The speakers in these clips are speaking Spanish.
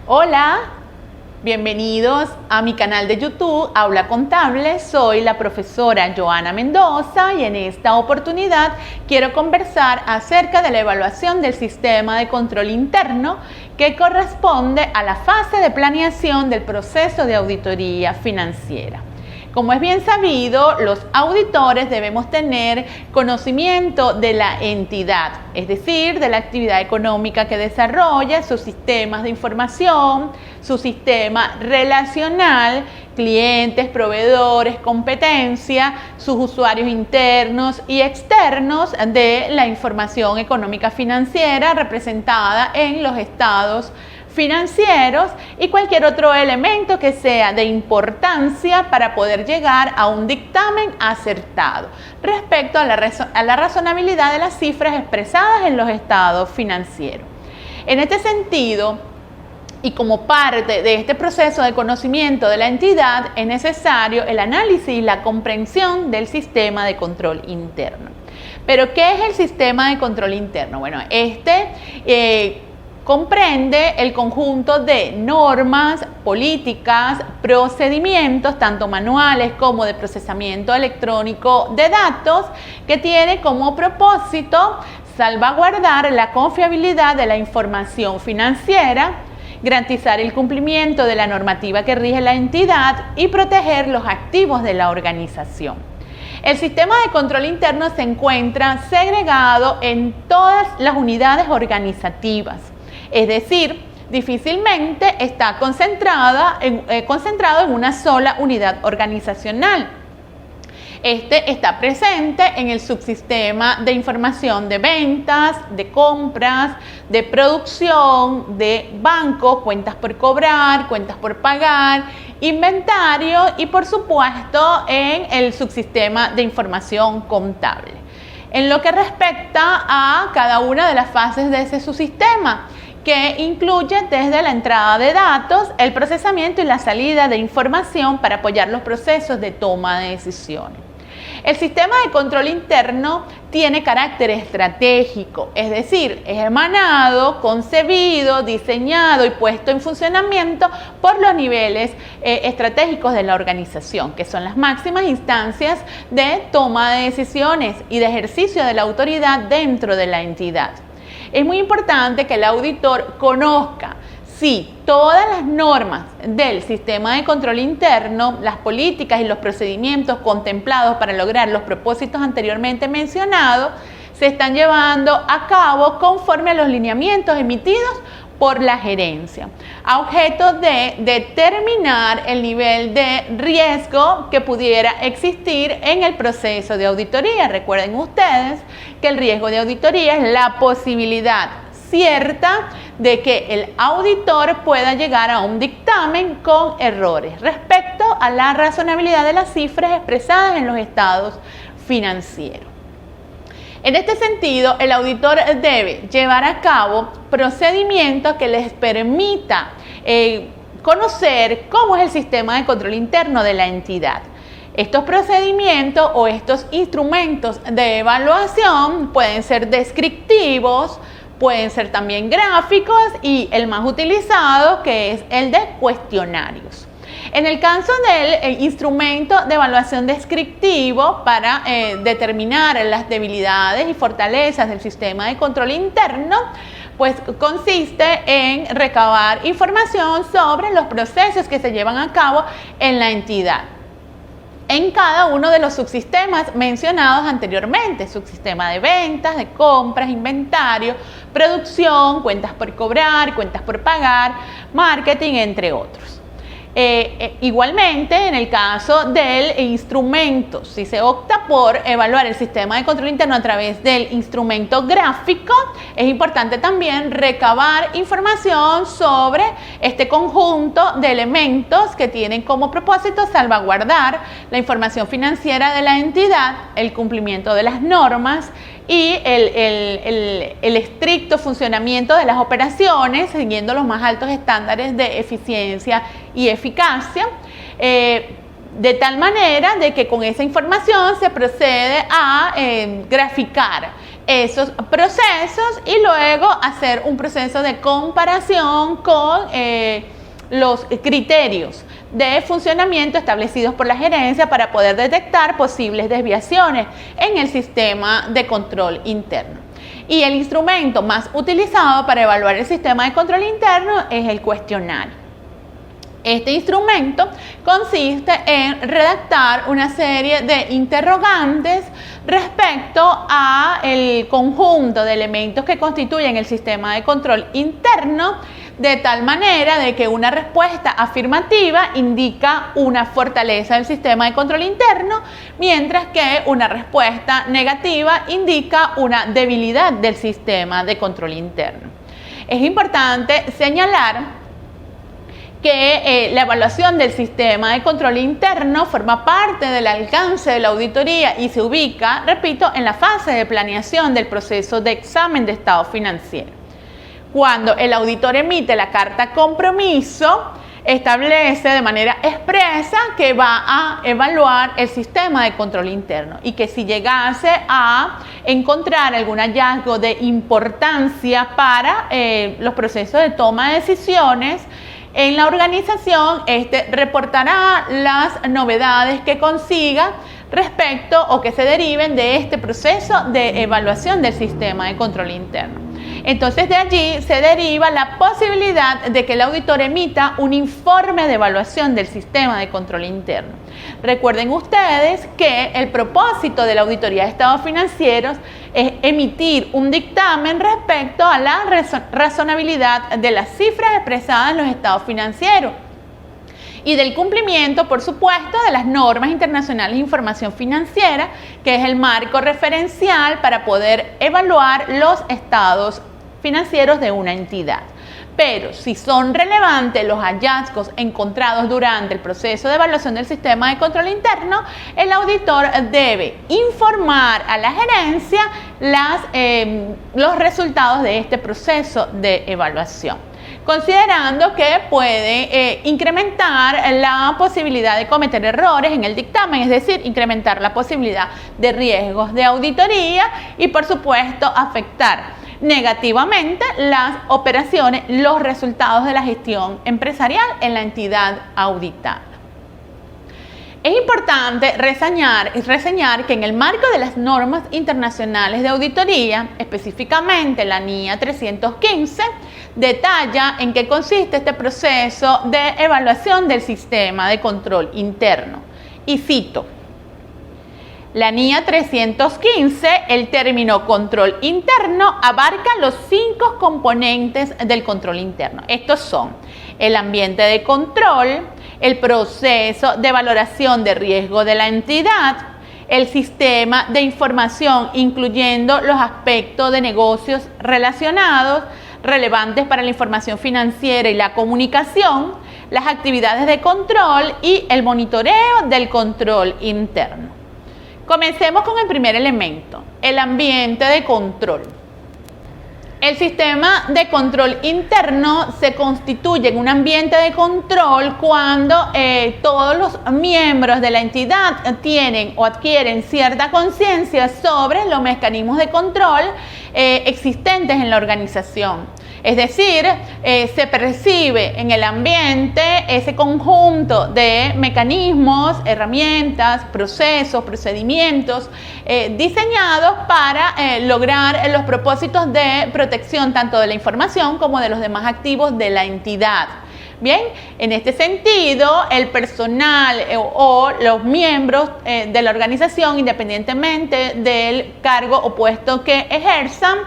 Hola, bienvenidos a mi canal de YouTube Aula Contable. Soy la profesora Joana Mendoza y en esta oportunidad quiero conversar acerca de la evaluación del sistema de control interno que corresponde a la fase de planeación del proceso de auditoría financiera. Como es bien sabido, los auditores debemos tener conocimiento de la entidad, es decir, de la actividad económica que desarrolla, sus sistemas de información, su sistema relacional, clientes, proveedores, competencia, sus usuarios internos y externos de la información económica financiera representada en los estados financieros y cualquier otro elemento que sea de importancia para poder llegar a un dictamen acertado respecto a la razonabilidad de las cifras expresadas en los estados financieros. En este sentido, y como parte de este proceso de conocimiento de la entidad, es necesario el análisis y la comprensión del sistema de control interno. ¿Pero qué es el sistema de control interno? Bueno, comprende el conjunto de normas, políticas, procedimientos, tanto manuales como de procesamiento electrónico de datos, que tiene como propósito salvaguardar la confiabilidad de la información financiera, garantizar el cumplimiento de la normativa que rige la entidad y proteger los activos de la organización. El sistema de control interno se encuentra segregado en todas las unidades organizativas. Es decir, difícilmente está concentrado en una sola unidad organizacional. Este está presente en el subsistema de información de ventas, de compras, de producción, de banco, cuentas por cobrar, cuentas por pagar, inventario y por supuesto en el subsistema de información contable. En lo que respecta a cada una de las fases de ese subsistema, que incluye desde la entrada de datos, el procesamiento y la salida de información para apoyar los procesos de toma de decisiones. El sistema de control interno tiene carácter estratégico, es decir, es emanado, concebido, diseñado y puesto en funcionamiento por los niveles estratégicos de la organización, que son las máximas instancias de toma de decisiones y de ejercicio de la autoridad dentro de la entidad. Es muy importante que el auditor conozca si todas las normas del sistema de control interno, las políticas y los procedimientos contemplados para lograr los propósitos anteriormente mencionados, se están llevando a cabo conforme a los lineamientos emitidos por la gerencia, a objeto de determinar el nivel de riesgo que pudiera existir en el proceso de auditoría. Recuerden ustedes que el riesgo de auditoría es la posibilidad cierta de que el auditor pueda llegar a un dictamen con errores respecto a la razonabilidad de las cifras expresadas en los estados financieros. En este sentido, el auditor debe llevar a cabo procedimientos que les permita conocer cómo es el sistema de control interno de la entidad. Estos procedimientos o estos instrumentos de evaluación pueden ser descriptivos, pueden ser también gráficos y el más utilizado, que es el de cuestionarios. En el caso del instrumento de evaluación descriptivo para determinar las debilidades y fortalezas del sistema de control interno, pues consiste en recabar información sobre los procesos que se llevan a cabo en la entidad, en cada uno de los subsistemas mencionados anteriormente: subsistema de ventas, de compras, inventario, producción, cuentas por cobrar, cuentas por pagar, marketing, entre otros. Igualmente, en el caso del instrumento, si se opta por evaluar el sistema de control interno a través del instrumento gráfico, es importante también recabar información sobre este conjunto de elementos que tienen como propósito salvaguardar la información financiera de la entidad, el cumplimiento de las normas y el estricto funcionamiento de las operaciones siguiendo los más altos estándares de eficiencia y eficacia, de tal manera de que con esa información se procede a graficar esos procesos y luego hacer un proceso de comparación con los criterios de funcionamiento establecidos por la gerencia para poder detectar posibles desviaciones en el sistema de control interno. Y el instrumento más utilizado para evaluar el sistema de control interno es el cuestionario. Este instrumento consiste en redactar una serie de interrogantes respecto a el conjunto de elementos que constituyen el sistema de control interno, de tal manera de que una respuesta afirmativa indica una fortaleza del sistema de control interno, mientras que una respuesta negativa indica una debilidad del sistema de control interno. Es importante señalar que la evaluación del sistema de control interno forma parte del alcance de la auditoría y se ubica, repito, en la fase de planeación del proceso de examen de estado financiero. Cuando el auditor emite la carta compromiso, establece de manera expresa que va a evaluar el sistema de control interno y que si llegase a encontrar algún hallazgo de importancia para los procesos de toma de decisiones en la organización, reportará las novedades que consiga respecto o que se deriven de este proceso de evaluación del sistema de control interno. Entonces de allí se deriva la posibilidad de que el auditor emita un informe de evaluación del sistema de control interno. Recuerden ustedes que el propósito de la auditoría de estados financieros es emitir un dictamen respecto a la razonabilidad de las cifras expresadas en los estados financieros y del cumplimiento, por supuesto, de las normas internacionales de información financiera, que es el marco referencial para poder evaluar los estados financieros de una entidad. Pero si son relevantes los hallazgos encontrados durante el proceso de evaluación del sistema de control interno, el auditor debe informar a la gerencia los resultados de este proceso de evaluación, considerando que puede incrementar la posibilidad de cometer errores en el dictamen, es decir, incrementar la posibilidad de riesgos de auditoría y, por supuesto, afectar negativamente las operaciones, los resultados de la gestión empresarial en la entidad auditada. Es importante reseñar que en el marco de las normas internacionales de auditoría, específicamente la NIA 315, detalla en qué consiste este proceso de evaluación del sistema de control interno. Y cito: la NIA 315, el término control interno abarca los 5 componentes del control interno. Estos son el ambiente de control, el proceso de valoración de riesgo de la entidad, el sistema de información incluyendo los aspectos de negocios relacionados, relevantes para la información financiera y la comunicación, las actividades de control y el monitoreo del control interno. Comencemos con el primer elemento, el ambiente de control. El sistema de control interno se constituye en un ambiente de control cuando todos los miembros de la entidad tienen o adquieren cierta conciencia sobre los mecanismos de control existentes en la organización. Es decir, se percibe en el ambiente ese conjunto de mecanismos, herramientas, procesos, procedimientos diseñados para lograr los propósitos de protección tanto de la información como de los demás activos de la entidad. Bien, en este sentido, el personal o los miembros de la organización, independientemente del cargo o puesto que ejerzan,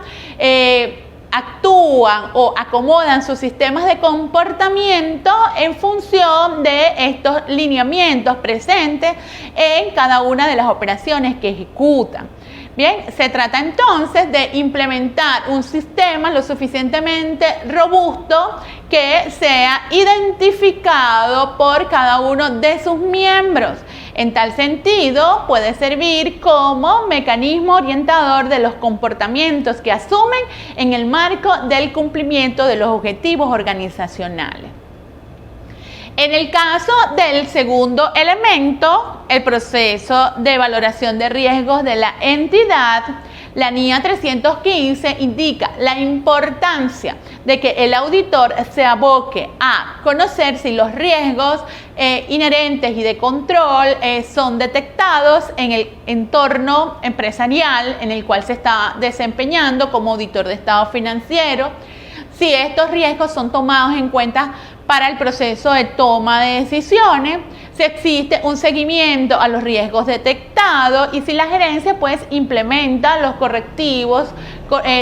actúan o acomodan sus sistemas de comportamiento en función de estos lineamientos presentes en cada una de las operaciones que ejecutan. Bien, se trata entonces de implementar un sistema lo suficientemente robusto que sea identificado por cada uno de sus miembros. En tal sentido, puede servir como mecanismo orientador de los comportamientos que asumen en el marco del cumplimiento de los objetivos organizacionales. En el caso del segundo elemento, el proceso de valoración de riesgos de la entidad, La NIA 315 indica la importancia de que el auditor se aboque a conocer si los riesgos inherentes y de control son detectados en el entorno empresarial en el cual se está desempeñando como auditor de estado financiero, si estos riesgos son tomados en cuenta para el proceso de toma de decisiones, si existe un seguimiento a los riesgos detectados y si la gerencia pues implementa los correctivos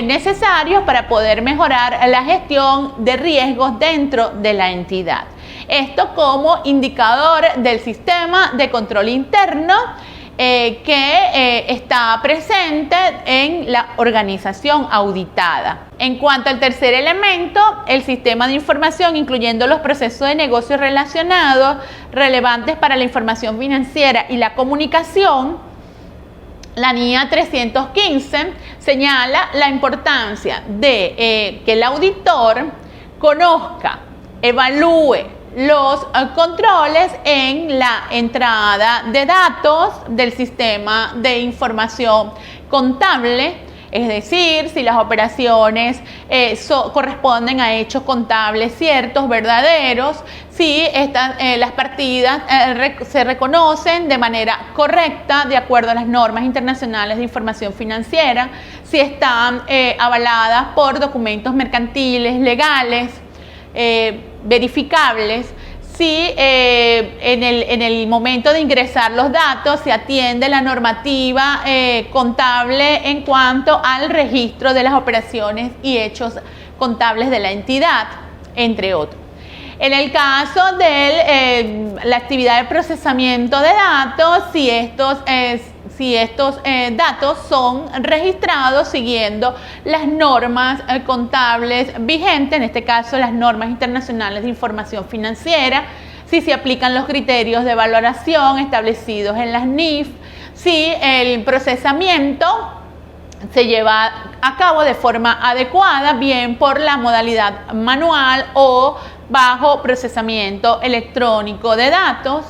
necesarios para poder mejorar la gestión de riesgos dentro de la entidad. Esto como indicador del sistema de control interno que está presente en la organización auditada. En cuanto al tercer elemento, el sistema de información, incluyendo los procesos de negocio relacionados, relevantes para la información financiera y la comunicación, la NIA 315 señala la importancia de que el auditor conozca, evalúe los controles en la entrada de datos del sistema de información contable, es decir, si las operaciones corresponden a hechos contables ciertos, verdaderos, si las partidas se reconocen de manera correcta de acuerdo a las normas internacionales de información financiera, si están avaladas por documentos mercantiles, legales, verificables, si en el momento de ingresar los datos se atiende la normativa contable en cuanto al registro de las operaciones y hechos contables de la entidad, entre otros. En el caso de la actividad de procesamiento de datos, si estos datos son registrados siguiendo las normas contables vigentes, en este caso las normas internacionales de información financiera, si se aplican los criterios de valoración establecidos en las NIF, si el procesamiento se lleva a cabo de forma adecuada, bien por la modalidad manual o bajo procesamiento electrónico de datos.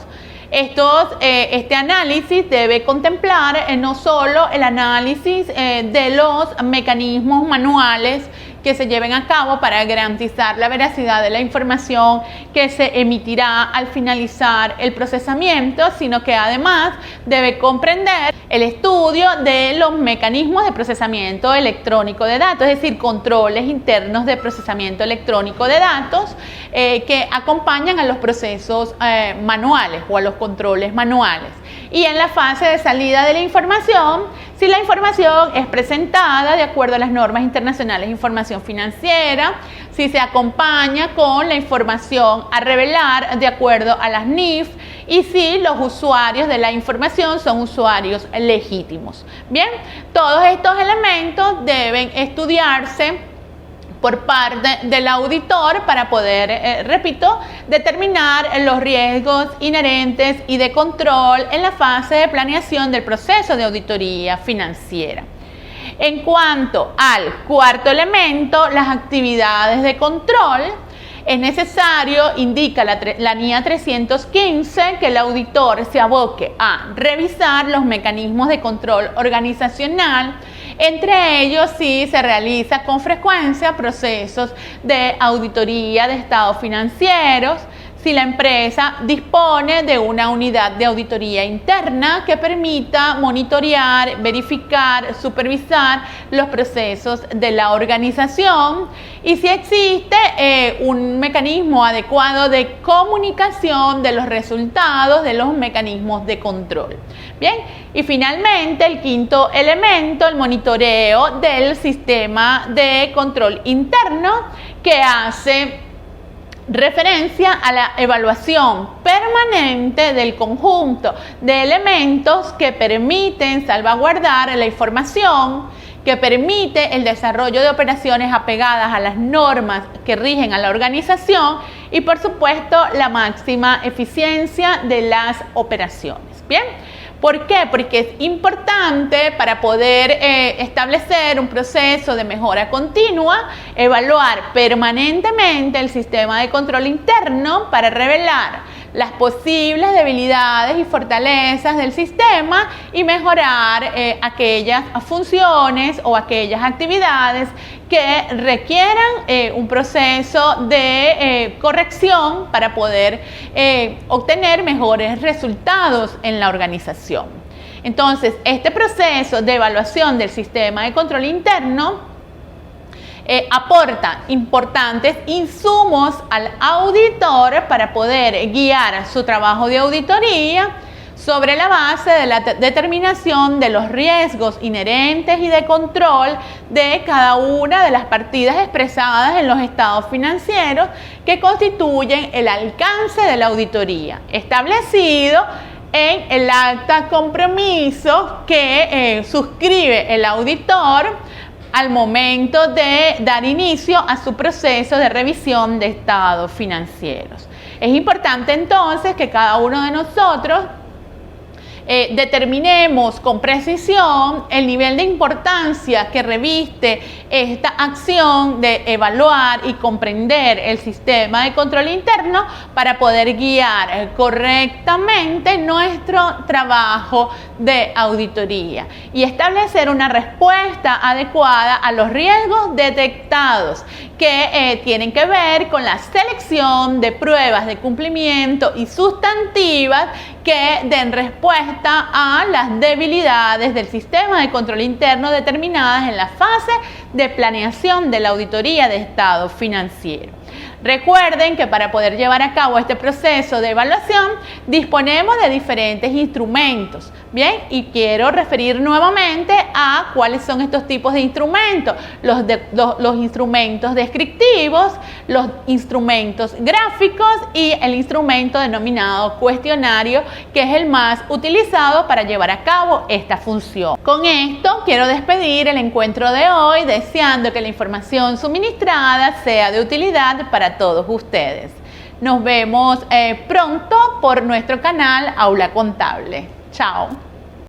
Este análisis debe contemplar no solo el análisis de los mecanismos manuales que se lleven a cabo para garantizar la veracidad de la información que se emitirá al finalizar el procesamiento, sino que además debe comprender el estudio de los mecanismos de procesamiento electrónico de datos, es decir, controles internos de procesamiento electrónico de datos que acompañan a los procesos manuales o a los controles manuales. Y en la fase de salida de la información, si la información es presentada de acuerdo a las normas internacionales de información financiera, si se acompaña con la información a revelar de acuerdo a las NIF y si los usuarios de la información son usuarios legítimos. Bien, todos estos elementos deben estudiarse por parte del auditor para poder, repito, determinar los riesgos inherentes y de control en la fase de planeación del proceso de auditoría financiera. En cuanto al cuarto elemento, las actividades de control, es necesario, indica la NIA 315, que el auditor se aboque a revisar los mecanismos de control organizacional, entre ellos si se realiza con frecuencia procesos de auditoría de estados financieros, si la empresa dispone de una unidad de auditoría interna que permita monitorear, verificar, supervisar los procesos de la organización y si existe un mecanismo adecuado de comunicación de los resultados de los mecanismos de control. Bien, y finalmente el quinto elemento, el monitoreo del sistema de control interno, que hace referencia a la evaluación permanente del conjunto de elementos que permiten salvaguardar la información, que permite el desarrollo de operaciones apegadas a las normas que rigen a la organización y, por supuesto, la máxima eficiencia de las operaciones. Bien, ¿por qué? Porque es importante para poder establecer un proceso de mejora continua, evaluar permanentemente el sistema de control interno para revelar las posibles debilidades y fortalezas del sistema y mejorar aquellas funciones o aquellas actividades que requieran un proceso de corrección para poder obtener mejores resultados en la organización. Entonces, este proceso de evaluación del sistema de control interno aporta importantes insumos al auditor para poder guiar su trabajo de auditoría sobre la base de la determinación de los riesgos inherentes y de control de cada una de las partidas expresadas en los estados financieros que constituyen el alcance de la auditoría, establecido en el acta compromiso que suscribe el auditor al momento de dar inicio a su proceso de revisión de estados financieros. Es importante entonces que cada uno de nosotros determinemos con precisión el nivel de importancia que reviste esta acción de evaluar y comprender el sistema de control interno para poder guiar correctamente nuestro trabajo de auditoría y establecer una respuesta adecuada a los riesgos detectados que tienen que ver con la selección de pruebas de cumplimiento y sustantivas que den respuesta a las debilidades del sistema de control interno determinadas en la fase de planeación de la auditoría de estado financiero. Recuerden que para poder llevar a cabo este proceso de evaluación disponemos de diferentes instrumentos, ¿bien? Y quiero referir nuevamente a cuáles son estos tipos de instrumentos, los instrumentos descriptivos, los instrumentos gráficos y el instrumento denominado cuestionario, que es el más utilizado para llevar a cabo esta función. Con esto quiero despedir el encuentro de hoy, deseando que la información suministrada sea de utilidad para todos ustedes. Nos vemos pronto por nuestro canal Aula Contable. Chao.